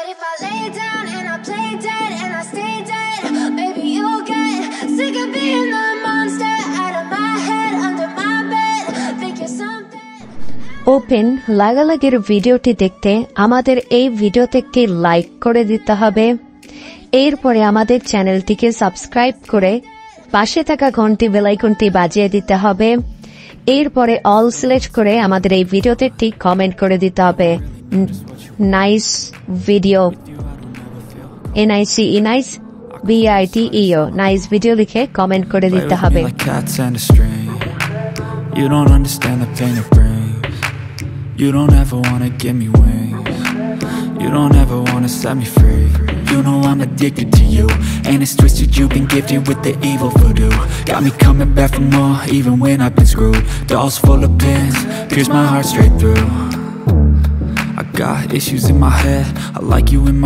But if I lay down and I play dead and I stay dead, maybe you'll get sick of being the monster out of my head, under my bed. Think you're something. Open লাগালাগির ভিডিওটি দেখতে আমাদের এই ভিডিওতে একটি like করে দিতে হবে। এরপরে আমাদের চ্যানেলটিকে সাবস্ক্রাইব করে পাশে থাকা ঘন্টি বেল আইকনটি বাজিয়ে দিতে হবে। এরপরে অল সিলেক্ট করে আমাদের এই ভিডিওতে একটি কমেন্ট করে দিতে হবে। Nice video, NICE nice BITEO nice video লিখে কমেন্ট করে দিতে হবে। You don't understand the pain it brings. You don't ever wanna give me wings. You don't ever wanna set me free. You know I'm addicted to you, and it's twisted, you've been gifted with the evil voodoo. Got me coming back for more, even when I've been screwed. Dolls full of pins, pierce my heart straight through. I got issues in my head, I like you in my